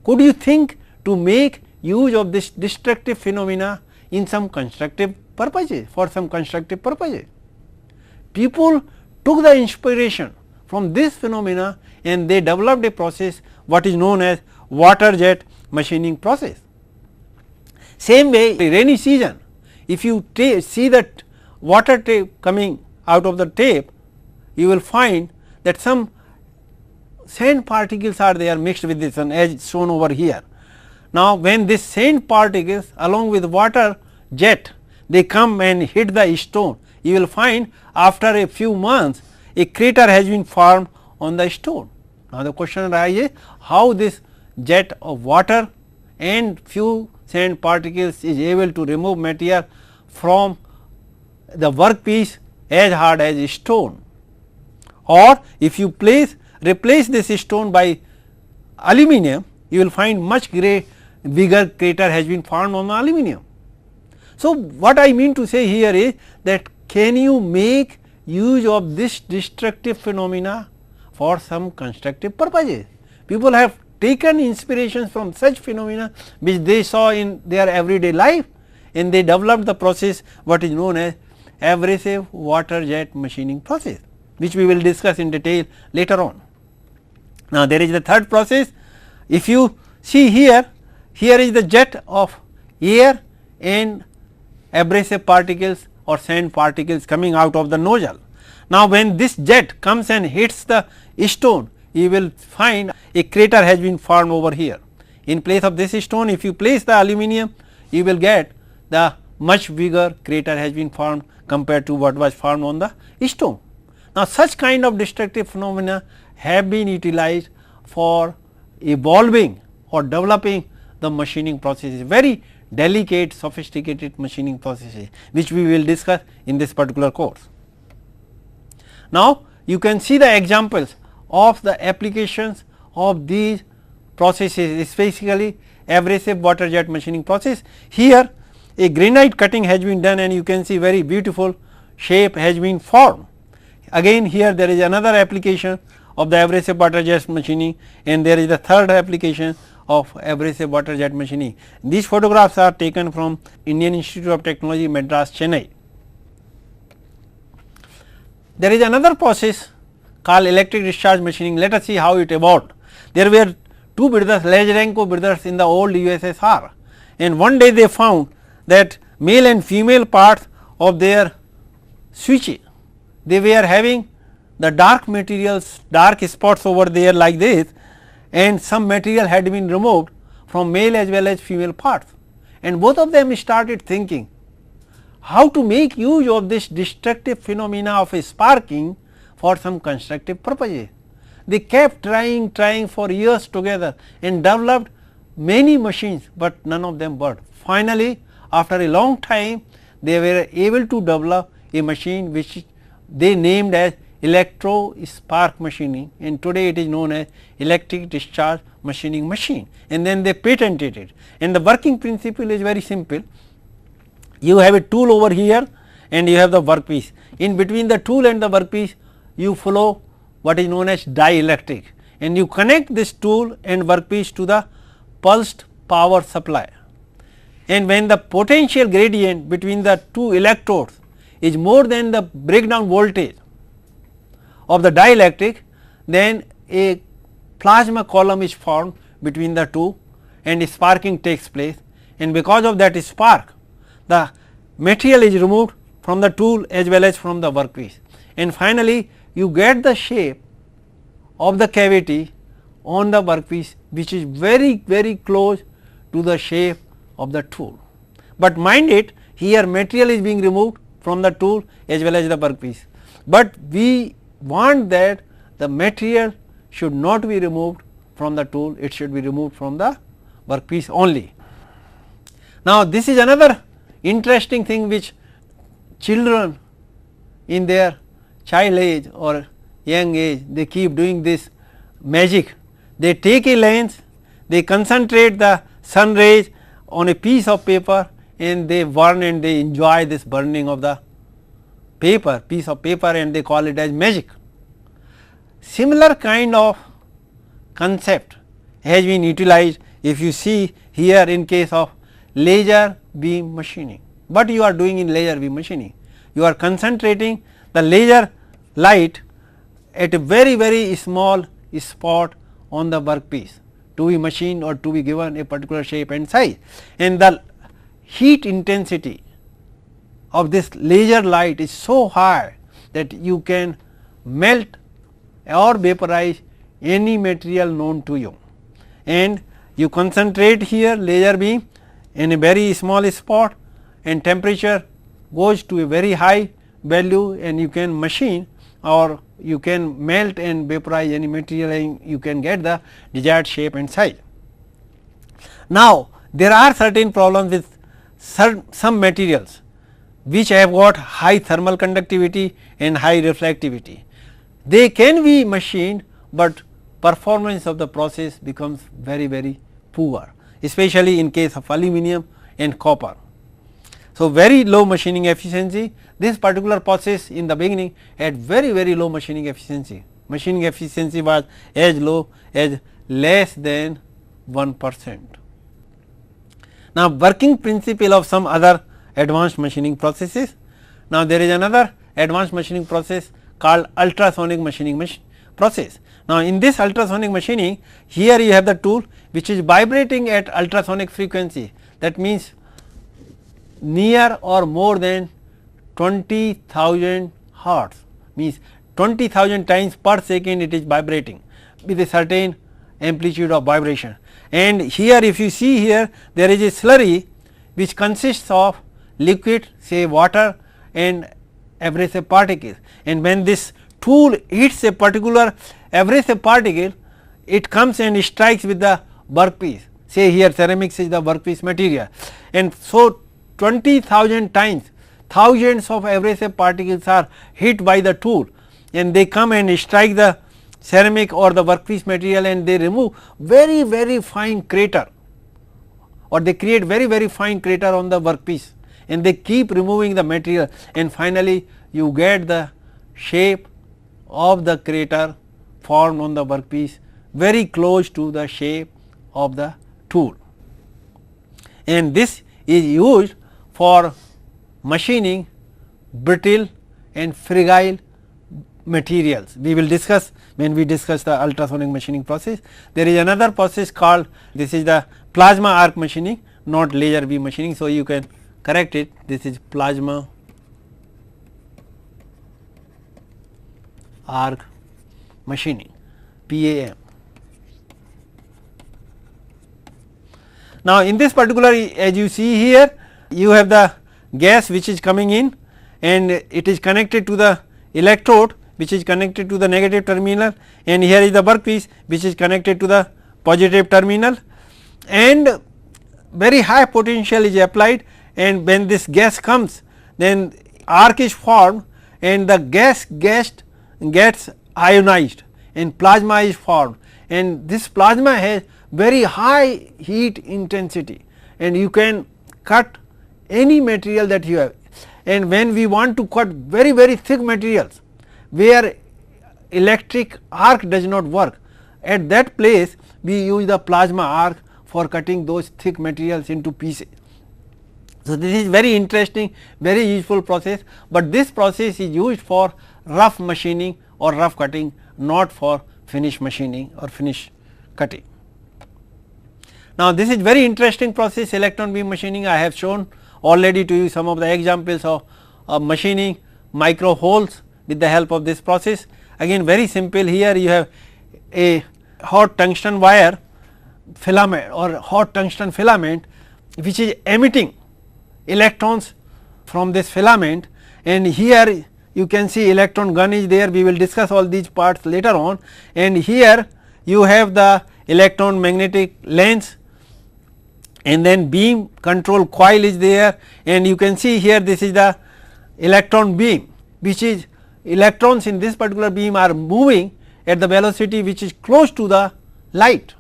Could you think to make use of this destructive phenomena in some constructive purposes, for some constructive purposes? People took the inspiration from this phenomena and they developed a process what is known as water jet machining process. Same way, rainy season, if you see that water tape coming out of the tape, you will find that some sand particles are there mixed with this, and as shown over here. Now, when this sand particles along with water jet, they come and hit the stone, you will find after a few months a crater has been formed on the stone. Now, the question arises, how this jet of water and few sand particles is able to remove material from the workpiece as hard as stone, or if you replace this stone by aluminum, you will find much bigger crater has been formed on the aluminum. So, what I mean to say here is that can you make use of this destructive phenomena for some constructive purposes? People have taken inspirations from such phenomena which they saw in their everyday life, and they developed the process what is known as abrasive water jet machining process, which we will discuss in detail later on. Now, there is the third process. If you see here, here is the jet of air and abrasive particles or sand particles coming out of the nozzle. Now, when this jet comes and hits the stone, you will find a crater has been formed over here. In place of this stone, if you place the aluminum, you will get the much bigger crater has been formed compared to what was formed on the stone. Now, such kind of destructive phenomena have been utilized for evolving or developing the machining processes, very delicate sophisticated machining processes, which we will discuss in this particular course. Now, you can see the examples of the applications of these processes, especially abrasive water jet machining process. Here a granite cutting has been done, and you can see very beautiful shape has been formed. Again here there is another application of the abrasive water jet machining, and there is the third application of abrasive water jet machining. These photographs are taken from Indian Institute of Technology, Madras, Chennai. There is another process called electric discharge machining. Let us see how it evolved. There were two brothers, Lec01 brothers in the old USSR, and one day they found that male and female parts of their switch, they were having the dark materials, dark spots over there like this, and some material had been removed from male as well as female parts, and both of them started thinking how to make use of this destructive phenomena of sparking for some constructive purposes. They kept trying for years together and developed many machines, but none of them worked. Finally, after a long time, they were able to develop a machine which they named as electro spark machining, and today it is known as electric discharge machining machine, and then they patented it. And the working principle is very simple. You have a tool over here and you have the workpiece. In between the tool and the workpiece, you follow what is known as dielectric, and you connect this tool and workpiece to the pulsed power supply. And when the potential gradient between the two electrodes is more than the breakdown voltage, of the dielectric, then a plasma column is formed between the two and sparking takes place, and because of that spark the material is removed from the tool as well as from the workpiece, and finally you get the shape of the cavity on the workpiece which is very close to the shape of the tool. But mind it, here material is being removed from the tool as well as the workpiece, but we want that the material should not be removed from the tool, it should be removed from the workpiece only. Now, this is another interesting thing which children in their child age or young age, they keep doing this magic. They take a lens, they concentrate the sun rays on a piece of paper and they burn, and they enjoy this burning of the piece of paper, and they call it as magic. Similar kind of concept has been utilized if you see here in case of laser beam machining. What you are doing in laser beam machining? You are concentrating the laser light at a very small spot on the workpiece to be machined or to be given a particular shape and size, and the heat intensity of this laser light is so high that you can melt or vaporize any material known to you, and you concentrate here laser beam in a very small spot, and temperature goes to a very high value, and you can machine or you can melt and vaporize any material, and you can get the desired shape and size. Now, there are certain problems with some materials which have got high thermal conductivity and high reflectivity. They can be machined, but performance of the process becomes very poor, especially in case of aluminum and copper. So, very low machining efficiency. This particular process in the beginning had very low machining efficiency. Machining efficiency was as low as less than 1%. Now, working principle of some other advanced machining processes. Now, there is another advanced machining process called ultrasonic machining process. Now, in this ultrasonic machining, here you have the tool which is vibrating at ultrasonic frequency, that means near or more than 20,000 hertz, means 20,000 times per second it is vibrating with a certain amplitude of vibration. And here if you see here, there is a slurry which consists of liquid, say water and abrasive particles, and when this tool hits a particular abrasive particle, it comes and strikes with the workpiece, say here ceramics is the workpiece material, and so 20,000 times thousands of abrasive particles are hit by the tool, and they come and strike the ceramic or the workpiece material, and they remove very fine crater, or they create very fine crater on the workpiece, and they keep removing the material, and finally you get the shape of the crater formed on the workpiece very close to the shape of the tool, and this is used for machining brittle and fragile materials. We will discuss when we discuss the ultrasonic machining process. There is another process called, this is the plasma arc machining, not laser beam machining. So, you can correct it, this is plasma arc machining, PAM. Now, in this particular, as you see here, you have the gas which is coming in, and it is connected to the electrode which is connected to the negative terminal, and here is the workpiece which is connected to the positive terminal, and very high potential is applied, and when this gas comes, then arc is formed and the gas gets ionized and plasma is formed, and this plasma has very high heat intensity, and you can cut any material that you have. And when we want to cut very thick materials where electric arc does not work, at that place we use the plasma arc for cutting those thick materials into pieces. So, this is very interesting, very useful process, but this process is used for rough machining or rough cutting, not for finish machining or finish cutting. Now, this is very interesting process, electron beam machining. I have shown already to you some of the examples of machining micro holes with the help of this process. Again, very simple. Here you have a hot tungsten wire filament or hot tungsten filament which is emitting electrons from this filament, and here you can see electron gun is there. We will discuss all these parts later on, and here you have the electron magnetic lens, and then beam control coil is there, and you can see here this is the electron beam, which is electrons in this particular beam are moving at the velocity which is close to the light.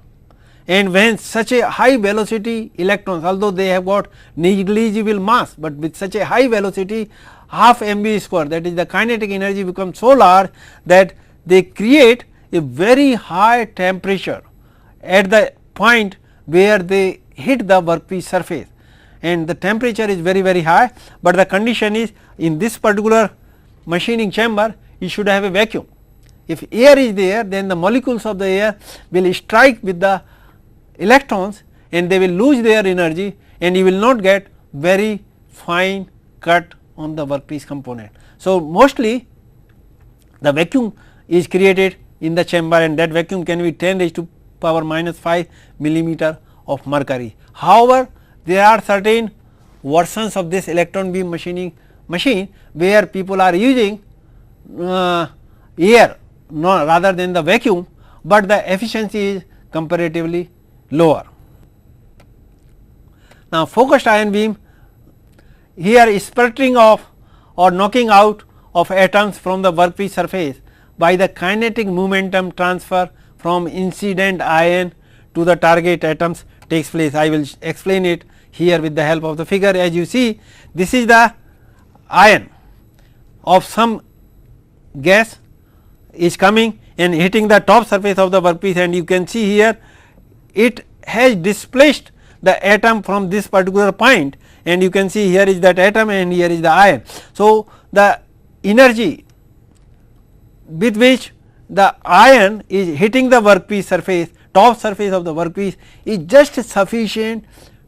And when such a high velocity electrons, although they have got negligible mass, but with such a high velocity, half mv square, that is the kinetic energy becomes so large that they create a very high temperature at the point where they hit the workpiece surface, and the temperature is very high, but the condition is in this particular machining chamber you should have a vacuum. If air is there, then the molecules of the air will strike with the electrons and they will lose their energy, and you will not get very fine cut on the workpiece component. So, mostly the vacuum is created in the chamber, and that vacuum can be 10 raised to power minus 5 millimeter of mercury. However, there are certain versions of this electron beam machining machine where people are using air rather than the vacuum, but the efficiency is comparatively lower. Now, focused ion beam, here is sputtering off or knocking out of atoms from the workpiece surface by the kinetic momentum transfer from incident ion to the target atoms takes place. I will explain it here with the help of the figure. As you see, this is the ion of some gas is coming and hitting the top surface of the workpiece, and you can see here it has displaced the atom from this particular point, and you can see here is that atom and here is the ion. So, the energy with which the ion is hitting the workpiece surface, top surface of the workpiece, is just sufficient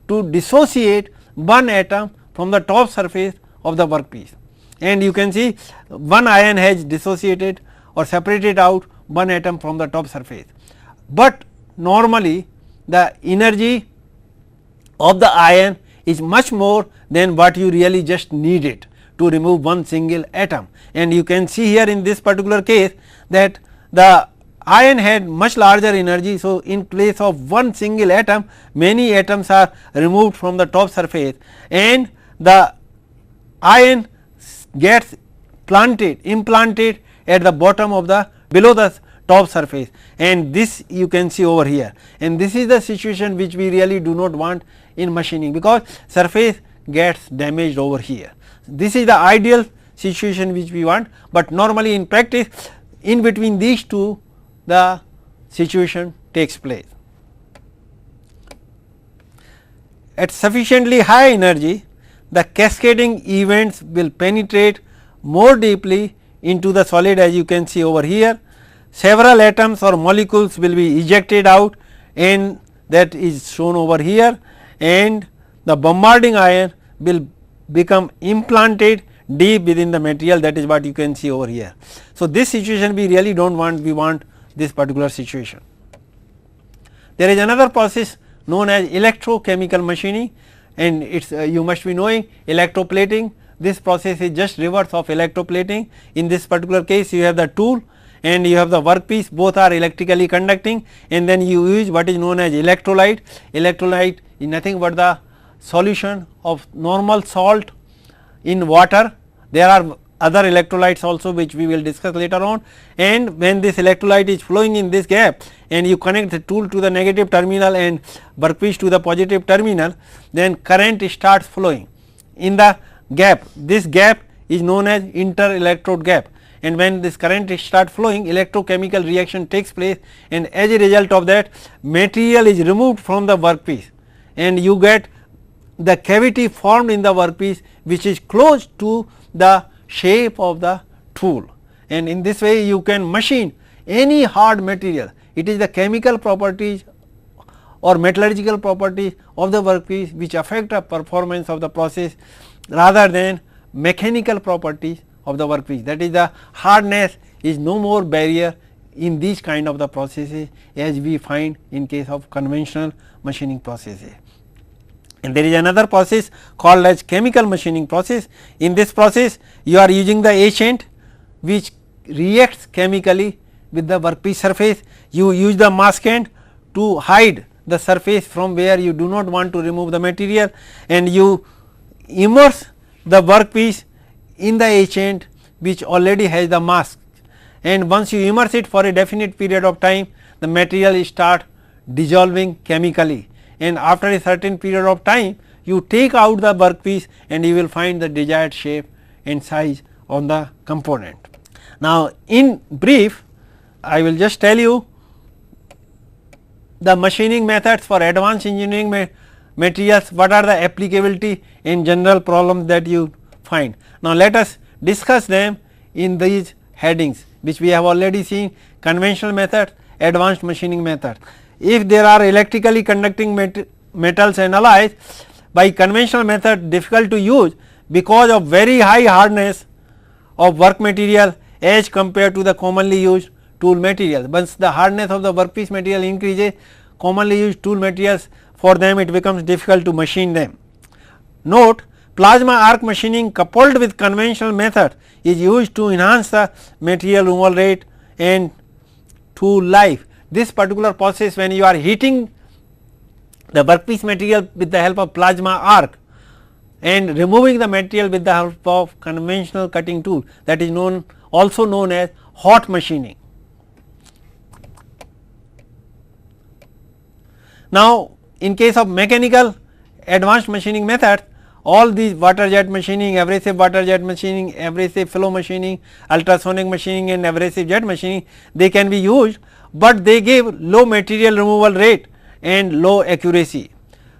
to dissociate one atom from the top surface of the workpiece, and you can see one ion has dissociated or separated out one atom from the top surface, but normally the energy of the ion is much more than what you really just needed to remove one single atom, and you can see here in this particular case that the ion had much larger energy. So, in place of one single atom, many atoms are removed from the top surface, and the ion gets implanted at the bottom of the below the top surface, and this you can see over here, and this is the situation which we really do not want in machining, because surface gets damaged over here. This is the ideal situation which we want, but normally in practice in between these two the situation takes place. At sufficiently high energy, the cascading events will penetrate more deeply into the solid, as you can see over here. Several atoms or molecules will be ejected out, and that is shown over here, and the bombarding ion will become implanted deep within the material, that is what you can see over here. So, this situation we really do not want, we want this particular situation. There is another process known as electrochemical machining, and it is you must be knowing electroplating. This process is just reverse of electroplating. In this particular case, you have the tool and you have the workpiece, both are electrically conducting, and then you use what is known as electrolyte. Electrolyte is nothing but the solution of normal salt in water. There are other electrolytes also which we will discuss later on, and when this electrolyte is flowing in this gap and you connect the tool to the negative terminal and workpiece to the positive terminal, then current starts flowing in the gap. This gap is known as inter-electrode gap, and when this current start flowing, electrochemical reaction takes place, and as a result of that material is removed from the workpiece, and you get the cavity formed in the workpiece which is close to the shape of the tool, and in this way you can machine any hard material. It is the chemical properties or metallurgical properties of the workpiece which affect the performance of the process rather than mechanical properties of the workpiece. That is, the hardness is no more barrier in these kind of the processes as we find in case of conventional machining processes. And there is another process called as chemical machining process. In this process you are using the agent which reacts chemically with the workpiece surface. You use the maskant to hide the surface from where you do not want to remove the material, and you immerse the workpiece in the agent which already has the mask, and once you immerse it for a definite period of time, the material start dissolving chemically, and after a certain period of time you take out the workpiece and you will find the desired shape and size on the component. Now, in brief I will just tell you the machining methods for advanced engineering materials, what are the applicability in general problems that you find. Now, let us discuss them in these headings which we have already seen: conventional methods, advanced machining methods. If there are electrically conducting metals and alloys, by conventional method difficult to use because of very high hardness of work material as compared to the commonly used tool material. Once the hardness of the workpiece material increases, commonly used tool materials, for them it becomes difficult to machine them. Note, plasma arc machining coupled with conventional method is used to enhance the material removal rate and tool life. This particular process, when you are heating the workpiece material with the help of plasma arc and removing the material with the help of conventional cutting tool, that is also known as hot machining. Now, in case of mechanical advanced machining methods, all these water jet machining, abrasive water jet machining, abrasive flow machining, ultrasonic machining and abrasive jet machining, they can be used, but they give low material removal rate and low accuracy,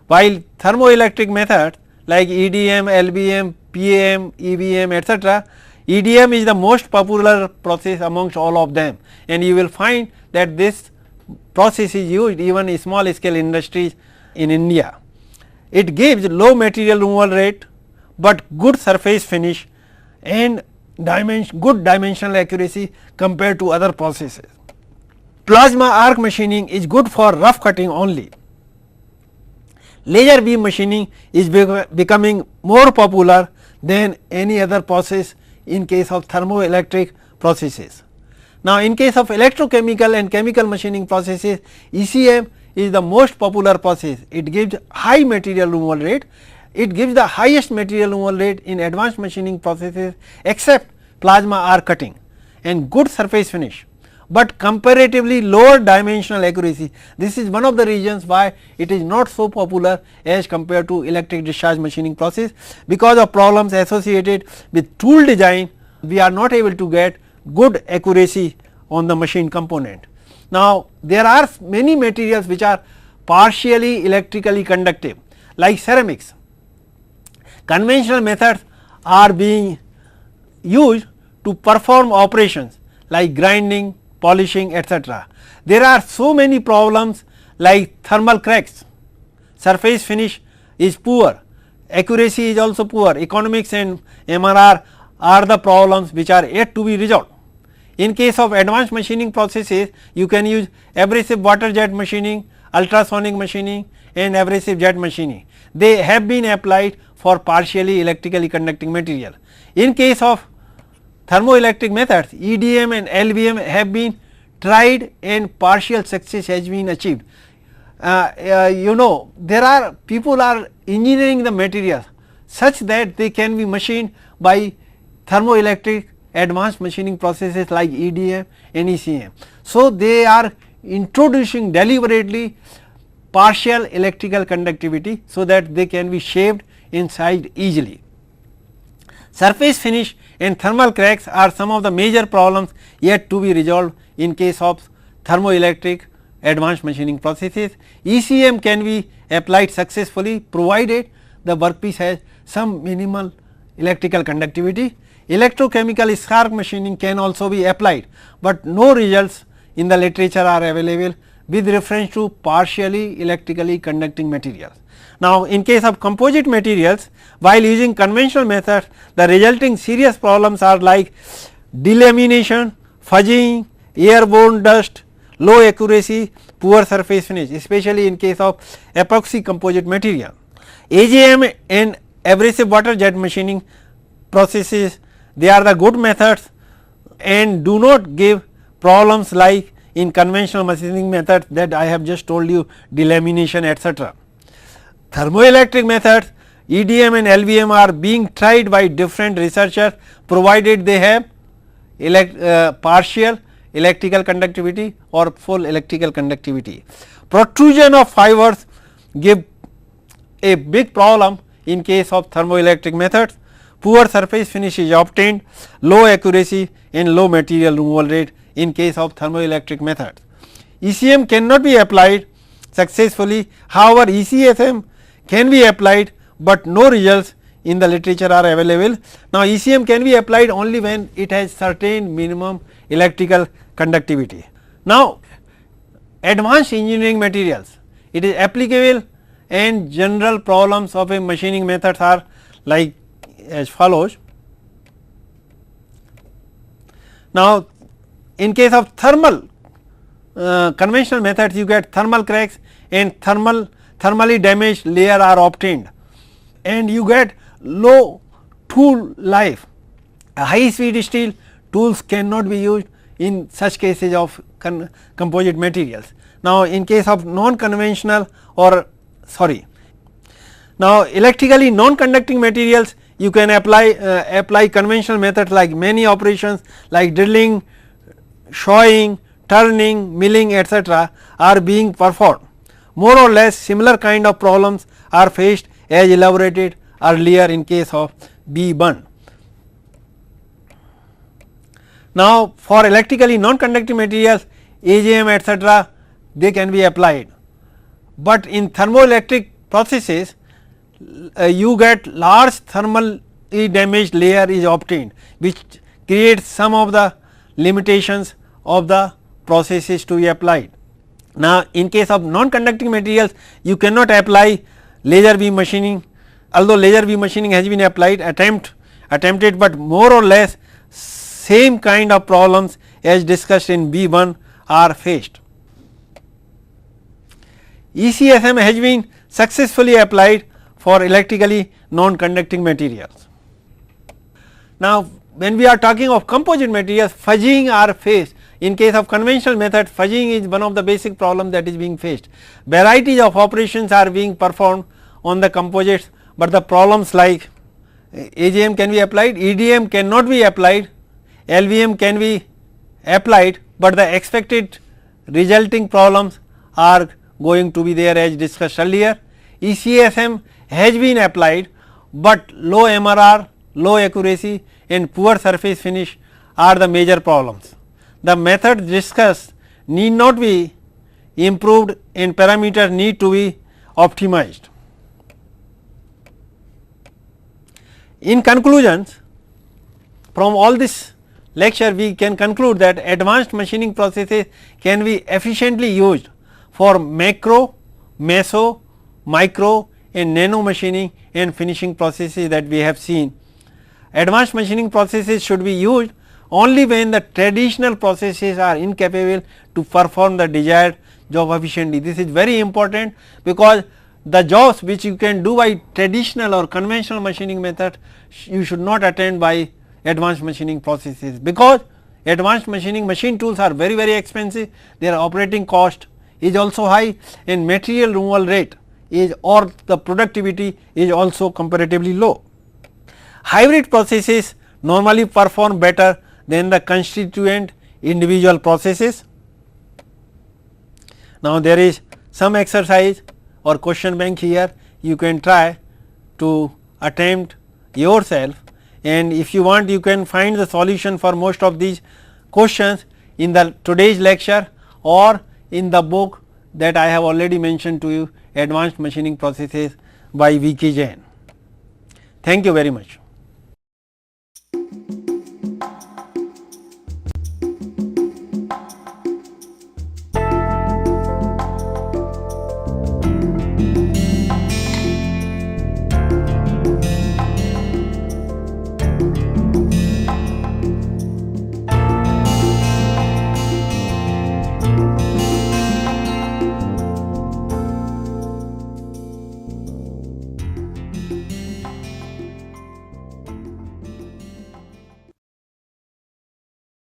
while thermoelectric methods like EDM, LBM, PAM, EBM, etc. EDM is the most popular process amongst all of them, and you will find that this process is used even in small scale industries in India. It gives low material removal rate, but good surface finish and good dimensional accuracy compared to other processes. Plasma arc machining is good for rough cutting only. Laser beam machining is becoming more popular than any other process in case of thermoelectric processes. Now, in case of electrochemical and chemical machining processes, ECM is the most popular process. It gives high material removal rate. It gives the highest material removal rate in advanced machining processes except plasma arc cutting, and good surface finish, but comparatively lower dimensional accuracy. This is one of the reasons why it is not so popular as compared to electric discharge machining process. Because of problems associated with tool design, we are not able to get good accuracy on the machine component. Now, there are many materials which are partially electrically conductive, like ceramics. Conventional methods are being used to perform operations like grinding, polishing, etc. There are so many problems like thermal cracks, surface finish is poor, accuracy is also poor, economics and MRR are the problems which are yet to be resolved. In case of advanced machining processes, you can use abrasive water jet machining, ultrasonic machining and abrasive jet machining. They have been applied for partially electrically conducting material. In case of thermoelectric methods, EDM and LBM have been tried and partial success has been achieved. There are people are engineering the materials such that they can be machined by thermoelectric advanced machining processes like EDM and ECM. So, they are introducing deliberately partial electrical conductivity so that they can be shaped and sized easily. Surface finish and thermal cracks are some of the major problems yet to be resolved in case of thermoelectric advanced machining processes. ECM can be applied successfully provided the workpiece has some minimal electrical conductivity. electrochemical spark machining can also be applied, but no results in the literature are available with reference to partially electrically conducting materials. Now, in case of composite materials, while using conventional methods, the resulting serious problems are like delamination, fudging, airborne dust, low accuracy, poor surface finish, especially in case of epoxy composite material. AJM and abrasive water jet machining processes, they are the good methods and do not give problems like in conventional machining methods that I have just told you, delamination etc. Thermoelectric methods, EDM and LVM are being tried by different researchers, provided they have partial electrical conductivity or full electrical conductivity. Protrusion of fibers give a big problem in case of thermoelectric methods. Poor surface finish is obtained, low accuracy and low material removal rate in case of thermoelectric methods. ECM cannot be applied successfully, however, ECSM can be applied, but no results in the literature are available. Now, ECM can be applied only when it has certain minimum electrical conductivity. Now, advanced engineering materials, it is applicable and general problems of a machining methods are like as follows. Now, in case of thermal conventional methods, you get thermal cracks and thermally damaged layer are obtained and you get low tool life. High speed steel tools cannot be used in such cases of composite materials. Now, in case of non-conventional or now electrically non-conducting materials, you can apply conventional methods like many operations like drilling, shawing, turning, milling etc. are being performed. More or less similar kind of problems are faced as elaborated earlier in case of B1. Now, for electrically non-conducting materials, AGM etc. they can be applied, but in thermoelectric processes you get large thermally damaged layer is obtained, which creates some of the limitations of the processes to be applied. Now, in case of non-conducting materials, you cannot apply laser beam machining, although laser beam machining has been applied attempted, but more or less same kind of problems as discussed in B1 are faced. ECSM has been successfully applied for electrically non-conducting materials. Now, when we are talking of composite materials, fudging are faced. In case of conventional method, fudging is one of the basic problems that is being faced. Varieties of operations are being performed on the composites, but the problems like AGM can be applied, EDM cannot be applied, LVM can be applied, but the expected resulting problems are going to be there as discussed earlier. ECSM has been applied, but low MRR, low accuracy and poor surface finish are the major problems. The methods discussed need not be improved and parameters need to be optimized. In conclusions, from all this lecture we can conclude that advanced machining processes can be efficiently used for macro, meso, micro and nano machining and finishing processes that we have seen. Advanced machining processes should be used only when the traditional processes are incapable to perform the desired job efficiently. This is very important, because the jobs which you can do by traditional or conventional machining method, you should not attend by advanced machining processes, because advanced machining machine tools are very expensive, their operating cost is also high and material removal rate is or the productivity is also comparatively low. Hybrid processes normally perform better than the constituent individual processes. Now, there is some exercise or question bank here, you can try to attempt yourself, and if you want you can find the solution for most of these questions in the today's lecture or in the book that I have already mentioned to you, Advanced Machining Processes by V.K. Jain. Thank you very much.